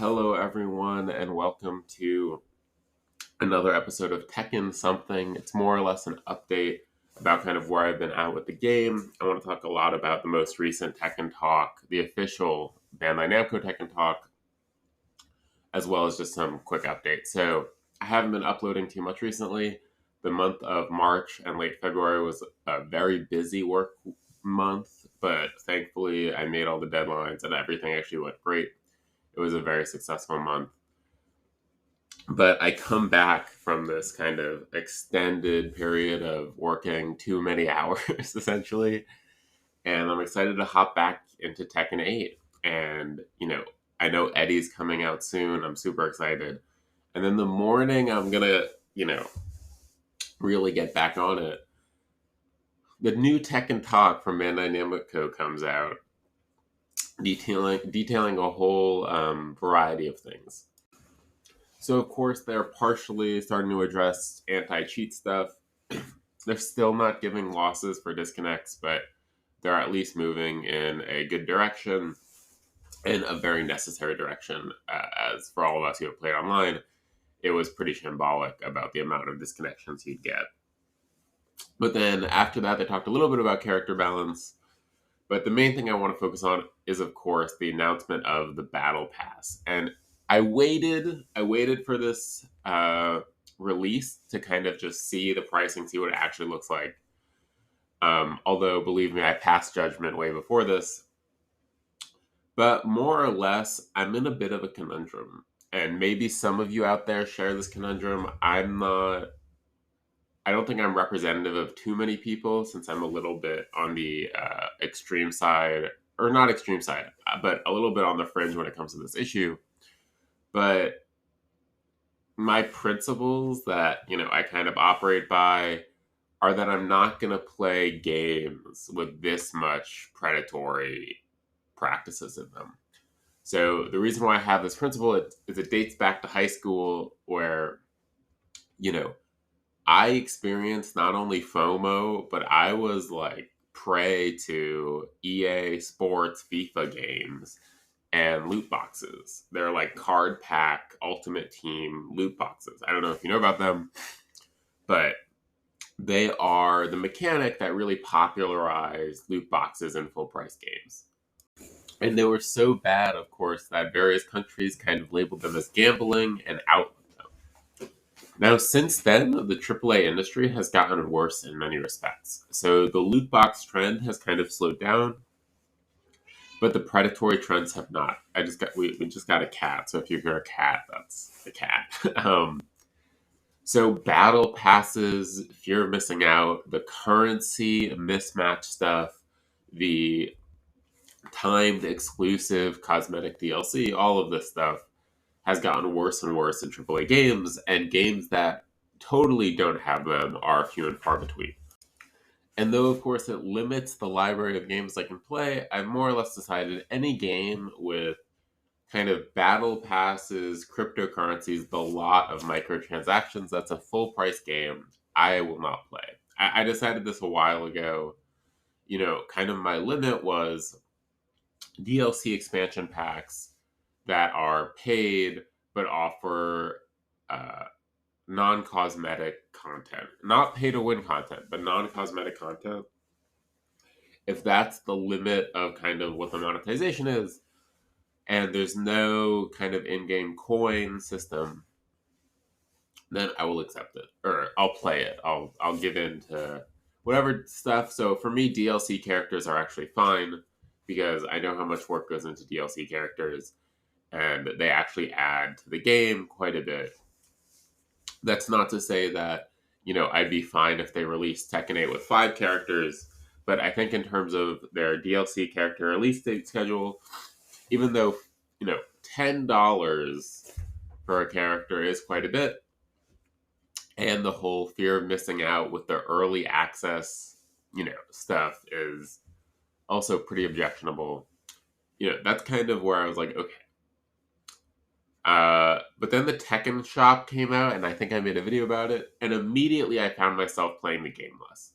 Hello, everyone, and welcome to another episode of Tekken Something. It's more or less an update about kind of where I've been at with the game. I want to talk a lot about the most recent Tekken Talk, the official Bandai Namco Tekken Talk, as well as just some quick updates. So, I haven't been uploading too much recently. The month of March and late February was a very busy work month, but thankfully I made all the deadlines and everything actually went great. It was a very successful month. But I come back from this kind of extended period of working too many hours, essentially, and I'm excited to hop back into Tekken 8. And, I know Eddie's coming out soon. I'm super excited. And then the morning, I'm going to, really get back on it. The new Tekken Talk from Bandai Namco comes out, detailing a whole variety of things. So, of course, they're partially starting to address anti-cheat stuff. They're still not giving losses for disconnects, but they're at least moving in a good direction, in a very necessary direction. As for all of us who have played online, it was pretty shambolic about the amount of disconnections you'd get. But then after that, they talked a little bit about character balance. But the main thing I want to focus on is, of course, the announcement of the Battle Pass. And I waited for this release to kind of just see the pricing, see what it actually looks like. Although, believe me, I passed judgment way before this. But more or less, I'm in a bit of a conundrum. And maybe some of you out there share this conundrum. I don't think I'm representative of too many people since I'm a little bit on the extreme side, or not extreme side, but a little bit on the fringe when it comes to this issue. But my principles that, I kind of operate by are that I'm not going to play games with this much predatory practices in them. So the reason why I have this principle is it dates back to high school where, I experienced not only FOMO, but I was like prey to EA Sports FIFA games and loot boxes. They're like card pack Ultimate Team loot boxes. I don't know if you know about them, but they are the mechanic that really popularized loot boxes in full price games. And they were so bad, of course, that various countries kind of labeled them as gambling and outlawed them. Now, since then, the AAA industry has gotten worse in many respects. So the loot box trend has kind of slowed down, but the predatory trends have not. We just got a cat, so if you hear a cat, that's the cat. So battle passes, fear of missing out, the currency mismatch stuff, the timed exclusive cosmetic DLC, all of this stuff has gotten worse and worse in AAA games, and games that totally don't have them are few and far between. And though, of course, it limits the library of games I can play, I've more or less decided any game with kind of battle passes, cryptocurrencies, the lot of microtransactions that's a full price game, I will not play. I decided this a while ago. Kind of my limit was DLC expansion packs that are paid but offer non-cosmetic content. Not pay to win content, but non-cosmetic content. If that's the limit of kind of what the monetization is, and there's no kind of in-game coin system, then I will accept it. Or I'll play it. I'll give in to whatever stuff. So for me, DLC characters are actually fine because I know how much work goes into DLC characters and they actually add to the game quite a bit. That's not to say that, I'd be fine if they released Tekken 8 with 5 characters, but I think in terms of their DLC character release date schedule, even though, $10 for a character is quite a bit, and the whole fear of missing out with the early access, stuff is also pretty objectionable. That's kind of where I was like, okay. But then the Tekken shop came out, and I think I made a video about it, and immediately I found myself playing the game less.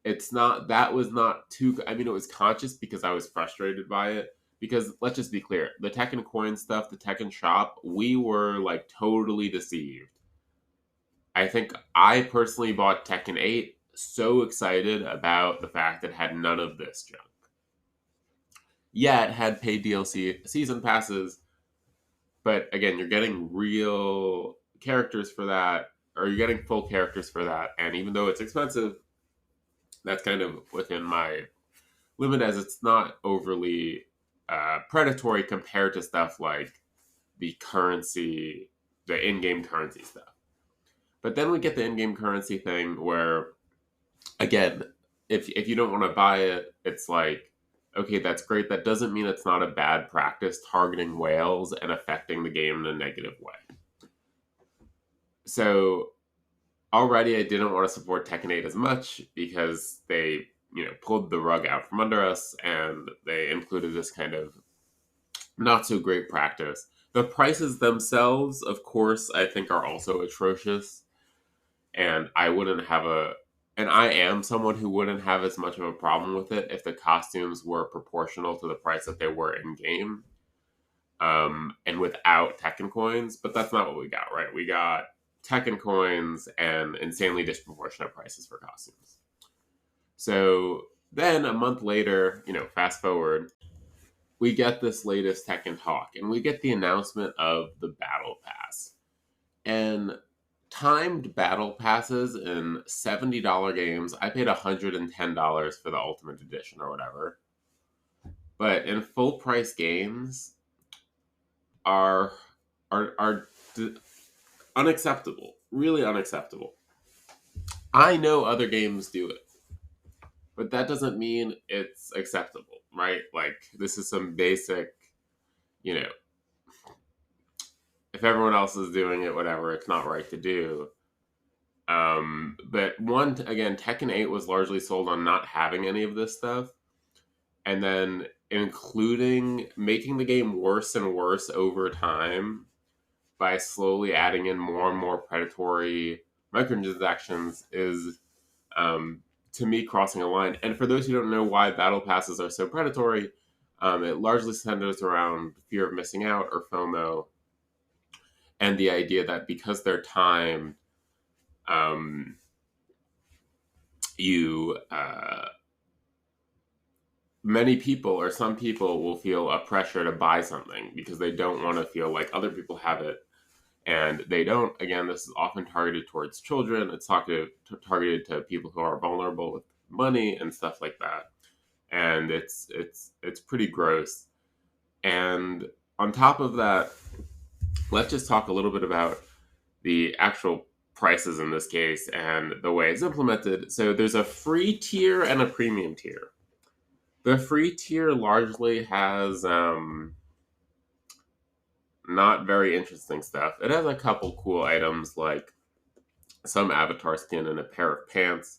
That was not too, I mean, it was conscious because I was frustrated by it, Because let's just be clear, the Tekken coin stuff, the Tekken shop, we were like totally deceived. I think I personally bought Tekken 8 so excited about the fact that it had none of this junk. Yeah, it had paid DLC season passes, but again, you're getting real characters for that, or you're getting full characters for that, and even though it's expensive, that's kind of within my limit as it's not overly predatory compared to stuff like the currency, the in-game currency stuff. But then we get the in-game currency thing where, again, if you don't want to buy it, it's like, okay, that's great. That doesn't mean it's not a bad practice targeting whales and affecting the game in a negative way. So already I didn't want to support Tekken 8 as much because they, pulled the rug out from under us and they included this kind of not so great practice. The prices themselves, of course, I think are also atrocious. And I am someone who wouldn't have as much of a problem with it if the costumes were proportional to the price that they were in game. And without Tekken coins, but that's not what we got, right? We got Tekken coins and insanely disproportionate prices for costumes. So then a month later, fast forward, we get this latest Tekken talk, and we get the announcement of the Battle Pass. And timed Battle Passes in $70 games, I paid $110 for the Ultimate Edition or whatever. But in full price games are unacceptable, really unacceptable. I know other games do it, but that doesn't mean it's acceptable, right? Like, this is some basic, if everyone else is doing it, whatever, it's not right to do. But again, Tekken 8 was largely sold on not having any of this stuff, and then making the game worse and worse over time by slowly adding in more and more predatory microtransactions is, to me, crossing a line. And for those who don't know why battle passes are so predatory, it largely centers around fear of missing out or FOMO, and the idea that because they're timed, many people or some people will feel a pressure to buy something because they don't want to feel like other people have it and they don't. Again, this is often targeted towards children. It's targeted to people who are vulnerable with money and stuff like that, and it's pretty gross. And on top of that, let's just talk a little bit about the actual prices in this case and the way it's implemented. So there's a free tier and a premium tier. The free tier largely has not very interesting stuff. It has a couple cool items like some avatar skin and a pair of pants.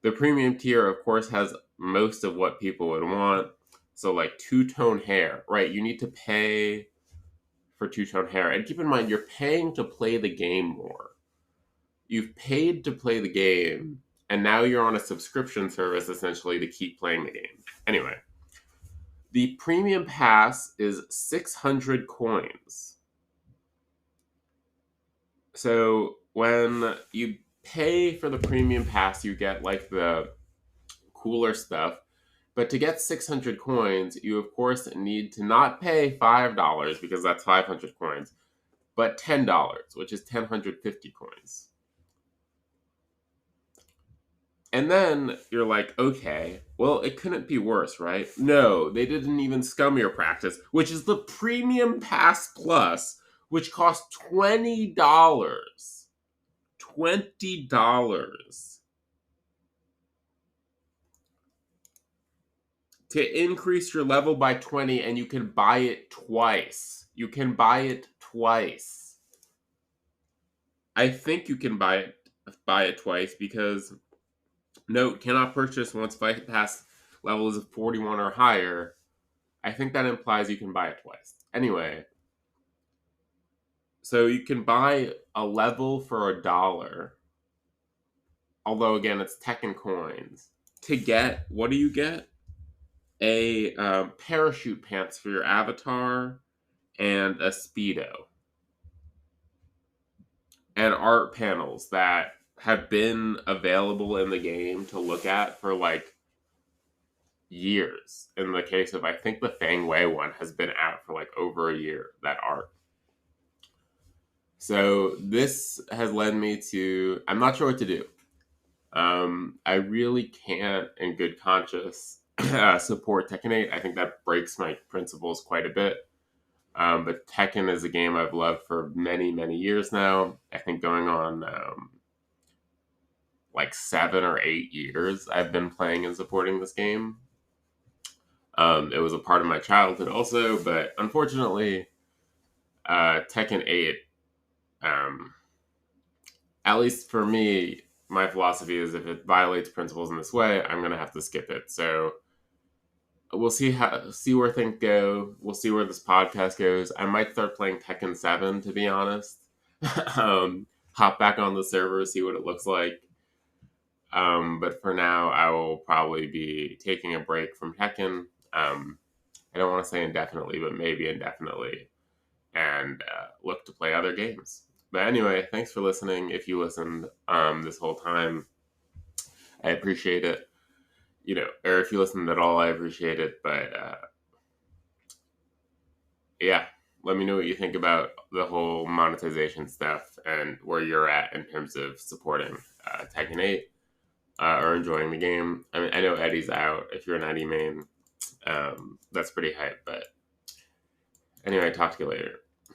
The premium tier, of course, has most of what people would want. So like two-tone hair, right? You need to pay for two-tone hair. And keep in mind, you're paying to play the game more. You've paid to play the game, and now you're on a subscription service essentially to keep playing the game. Anyway, the premium pass is 600 coins. So when you pay for the premium pass, you get like the cooler stuff. But to get 600 coins, you of course need to not pay $5 because that's 500 coins, but $10, which is 1,050 coins. And then you're like, okay, well, it couldn't be worse, right? No, they did an even scummier practice, which is the Premium Pass Plus, which costs $20. $20. To increase your level by 20, and you can buy it twice. You can buy it twice. I think you can buy it twice because, note, cannot purchase once Fight Pass level is 41 or higher. I think that implies you can buy it twice. Anyway, so you can buy a level for $1. Although, again, it's Tekken coins. To get, what do you get? a parachute pants for your avatar, and a Speedo. And art panels that have been available in the game to look at for like years. In the case of, I think the Fang Wei one has been out for like over a year, that art. So this has led me to, I'm not sure what to do. I really can't, in good conscience, support Tekken 8. I think that breaks my principles quite a bit. But Tekken is a game I've loved for many, many years now. I think going on like 7 or 8 years I've been playing and supporting this game. It was a part of my childhood also, but unfortunately, Tekken 8, um, at least for me, my philosophy is if it violates principles in this way, I'm going to have to skip it. So we'll see where things go. We'll see where this podcast goes. I might start playing Tekken 7, to be honest. Hop back on the server, see what it looks like. But for now, I will probably be taking a break from Tekken. I don't want to say indefinitely, but maybe indefinitely, and look to play other games. But anyway, thanks for listening. If you listened this whole time, I appreciate it. Or if you listened at all, I appreciate it. But yeah, let me know what you think about the whole monetization stuff and where you're at in terms of supporting Tekken 8 or enjoying the game. I mean, I know Eddie's out. If you're an Eddie main, that's pretty hype. But anyway, talk to you later.